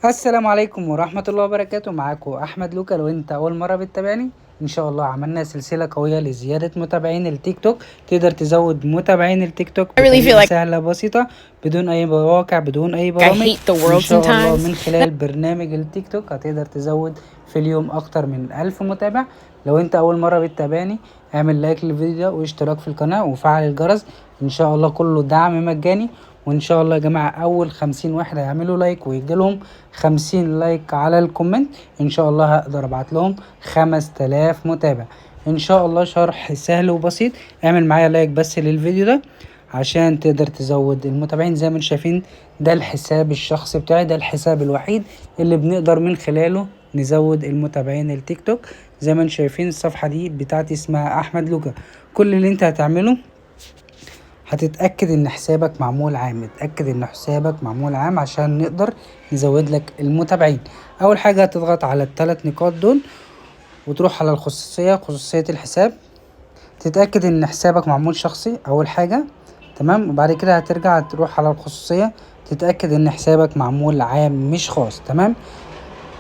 السلام عليكم ورحمة الله وبركاته. معاكم أحمد لوكا. لو أنت أول مرة بتتابعني، إن شاء الله عملنا سلسلة قوية لزيادة متابعين التيك توك. تقدر تزود متابعين التيك توك I really feel بطريقة like سهلة بسيطة، بدون أي مواقع، بدون أي I برامج. hate the وإن world شاء الله sometimes. من خلال برنامج التيك توك هتقدر تزود في اليوم أكتر من 1000 متابع. لو أنت أول مرة بتتابعني، اعمل لايك للفيديو ده واشتراك في القناة وفعل الجرس. إن شاء الله كله دعم مجاني. وان شاء الله يا جماعة اول 50 واحد هيعملوا لايك ويجيلهم 50 لايك على الكومنت، ان شاء الله هقدر ابعت لهم 5000 متابع. ان شاء الله شرح سهل وبسيط. اعمل معايا لايك بس للفيديو ده عشان تقدر تزود المتابعين. زي ما انتم شايفين ده الحساب الشخصي بتاعي، ده الحساب الوحيد اللي بنقدر من خلاله نزود المتابعين التيك توك. زي ما انتم شايفين الصفحة دي بتاعتي اسمها احمد لوكا. كل اللي انت هتعمله هتتأكد ان حسابك معمول عام، اتأكد ان حسابك معمول عام عشان نقدر نزود لك المتابعين. اول حاجة هتضغط على الثلاث نقاط دول وتروح على الخصوصية، خصوصية الحساب، تتأكد ان حسابك معمول شخصي اول حاجة. تمام. وبعد كده هترجع تروح على الخصوصية، تتأكد ان حسابك معمول عام مش خاص. تمام.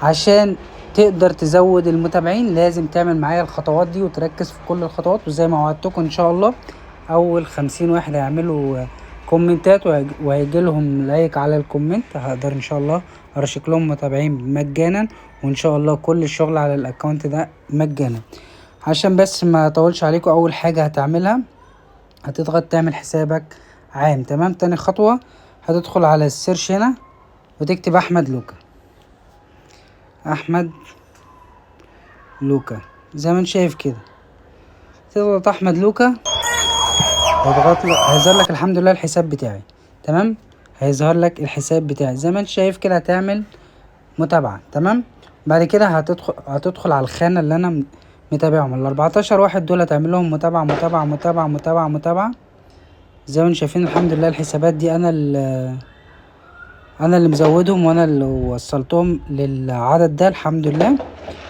عشان تقدر تزود المتابعين لازم تعمل معايا الخطوات دي وتركز في كل الخطوات. وزي ما وعدتكم ان شاء الله اول 50 واحد هيعملوا كومنتات وهيجي لهم لايك على الكومنت، هقدر ان شاء الله ارشك لهم متابعين مجانا. وان شاء الله كل الشغل على الاكونت ده مجانا. عشان بس ما اطولش عليكم، اول حاجة هتعملها هتضغط تعمل حسابك عام. تمام. تاني خطوة هتدخل على السيرش هنا وتكتب احمد لوكا. احمد لوكا زي ما انت شايف كده، تضغط احمد لوكا، هيظهر لك الحمد لله الحساب بتاعي. تمام. هيظهر لك الحساب بتاعي زي ما انت شايف كده. هتعمل متابعة. تمام. بعد كده هتدخل على الخانة اللي انا متابعهم، ال 14 واحد دول هتعمل لهم متابعة متابعة متابعة متابعة متابعة. زي ما انتم شايفين الحمد لله الحسابات دي انا اللي مزودهم وانا اللي وصلتهم للعدد ده الحمد لله.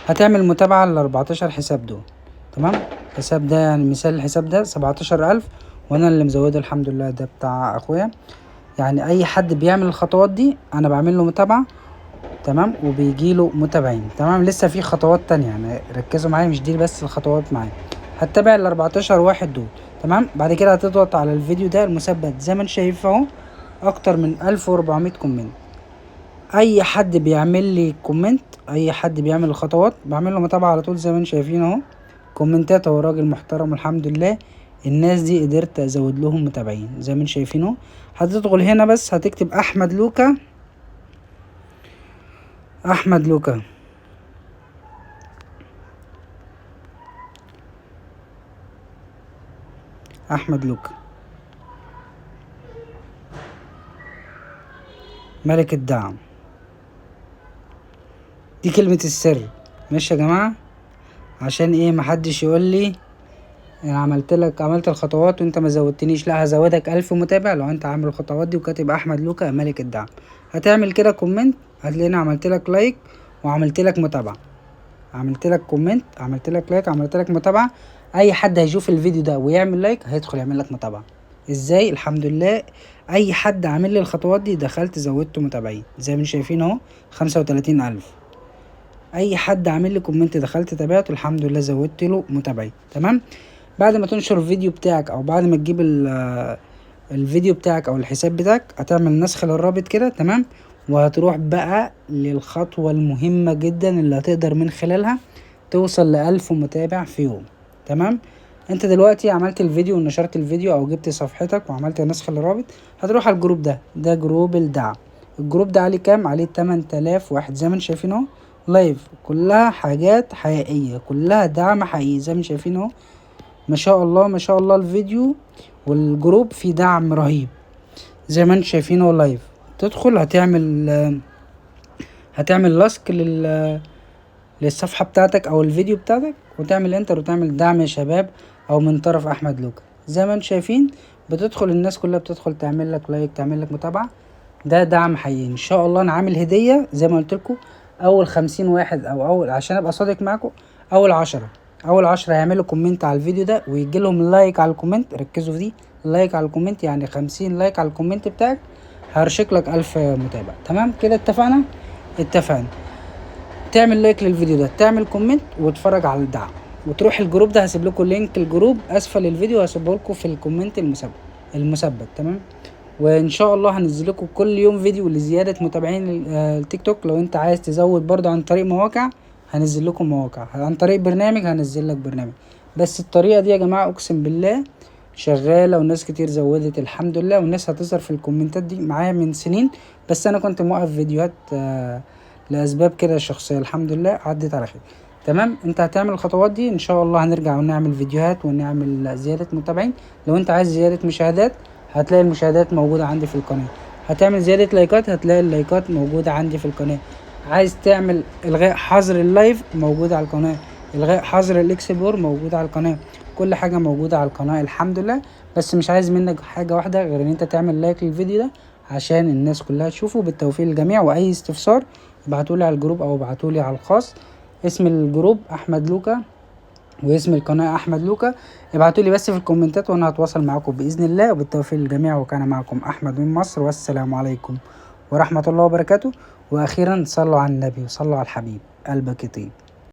هتعمل متابعة ل 14 حساب دول. تمام. الحساب ده يعني مثال الحساب ده 17,000 وانا اللي مزوده الحمد لله، ده بتاع اخويا. يعني اي حد بيعمل الخطوات دي انا بعمل له متابعة. تمام. وبيجي له متابعين. تمام. لسه في خطوات تانية يعني ركزوا معايا، مش دي بس الخطوات معايا. هتتابع ال 14 واحد دول. تمام. بعد كده هتضغط على الفيديو ده المثبت زي ما انت شايف اهو، اكتر من 1400 كومنت. اي حد بيعمل لي كومنت، اي حد بيعمل الخطوات بعمل له متابعة على طول. زي ما انتم شايفين اهو كومنتات، هو راجل محترم الحمد لله. الناس دي قدرت ازود لهم متابعين زي ما انتم شايفين اهو. هتدخل هنا بس هتكتب احمد لوكا، احمد لوكا، احمد لوكا ملك الدعم. دي كلمة السر. ماشي يا جماعة، عشان ايه محدش يقول لي انا عملت الخطوات وانت ما زودتنيش. لا، هزودك 1000 متابع لو انت عامل الخطوات دي وكاتب احمد لوكا ملك الدعم. هتعمل كده كومنت، هتلاقيني عملت لك لايك وعملت لك متابعة، عملت لك كومنت، عملت لك لايك، عملت لك متابعة. اي حد هيشوف الفيديو ده ويعمل لايك هيدخل يعمل لك متابعة. ازاي؟ الحمد لله اي حد عامل لي الخطوات دي دخلت زودته متابعين زي ما شايفين اهو 35,000. اي حد عامل لي كومنت دخلت تابعته الحمد لله زودت له متابعين. تمام. بعد ما تنشر الفيديو بتاعك او بعد ما تجيب الفيديو بتاعك او الحساب بتاعك هتعمل نسخ للرابط كده. تمام. وهتروح بقى للخطوة المهمة جدا اللي هتقدر من خلالها توصل ل1000 متابع في يوم. تمام. انت دلوقتي عملت الفيديو ونشرت الفيديو او جبت صفحتك وعملت نسخ للرابط، هتروح على الجروب ده جروب الدعم. الجروب ده عليه كام؟ عليه 8000 واحد زي ما انتم شايفين اهو، لايف، كلها حاجات حقيقية، كلها دعم حقيقي زي ما شايفين اهو. ما شاء الله ما شاء الله الفيديو والجروب فيه دعم رهيب زي ما انتم شايفين اهو لايف. تدخل هتعمل لاسك للصفحة بتاعتك او الفيديو بتاعتك وتعمل انتر وتعمل دعم يا شباب او من طرف احمد لوكا. زي ما انتم شايفين بتدخل الناس كلها بتدخل تعمل لك لايك، تعمل لك متابعة. ده دعم حقيقي. ان شاء الله انا عامل هدية زي ما قلت لكم، اول 50 واحد او اول، عشان ابقى صادق معاكم، اول 10 يعملوا كومنت على الفيديو ده ويجي لهم لايك على الكومنت. ركزوا في دي، لايك على الكومنت يعني 50 لايك على الكومنت بتاعك هرشك لك 1000 متابع. تمام كده اتفقنا. اتفقنا. تعمل لايك للفيديو ده، تعمل كومنت، وتتفرج على الدعم، وتروح الجروب ده. هسيب لكم لينك الجروب اسفل الفيديو، هسيبه لكم في الكومنت المثبت. تمام. وان شاء الله هنزل لكم كل يوم فيديو لزياده متابعين التيك توك. لو انت عايز تزود برضه عن طريق مواقع، هنزل لكم مواقع. عن طريق برنامج هنزل لك برنامج. بس الطريقه دي يا جماعه اقسم بالله شغاله، وناس كتير زودت الحمد لله، والناس هتظهر في الكومنتات دي معايا من سنين. بس انا كنت موقف فيديوهات لاسباب كده شخصيه. الحمد لله عدت على خير. تمام. انت هتعمل الخطوات دي ان شاء الله، هنرجع ونعمل فيديوهات ونعمل زياده متابعين. لو انت عايز زياده مشاهدات، هتلاقي المشاهدات موجودة عندي في القناة. هتعمل زيادة لايكات، هتلاقي اللايكات موجودة عندي في القناة. عايز تعمل الغاء حظر اللايف، موجود على القناة. الغاء حظر الاكسبلور، موجود على القناة. كل حاجة موجودة على القناة الحمد لله. بس مش عايز منك حاجة واحدة غير ان انت تعمل لايك للفيديو ده عشان الناس كلها تشوفه. بالتوفيق للجميع. واي استفسار ابعتولي على الجروب او ابعتولي على الخاص. اسم الجروب احمد لوكا، واسم القناة احمد لوكا. ابعتوا لي بس في الكومنتات وانا هتواصل معاكم باذن الله. وبالتوفيق للجميع. وكان معكم احمد من مصر، والسلام عليكم ورحمة الله وبركاته. واخيرا صلوا على النبي وصلوا على الحبيب، قلبك يطيب.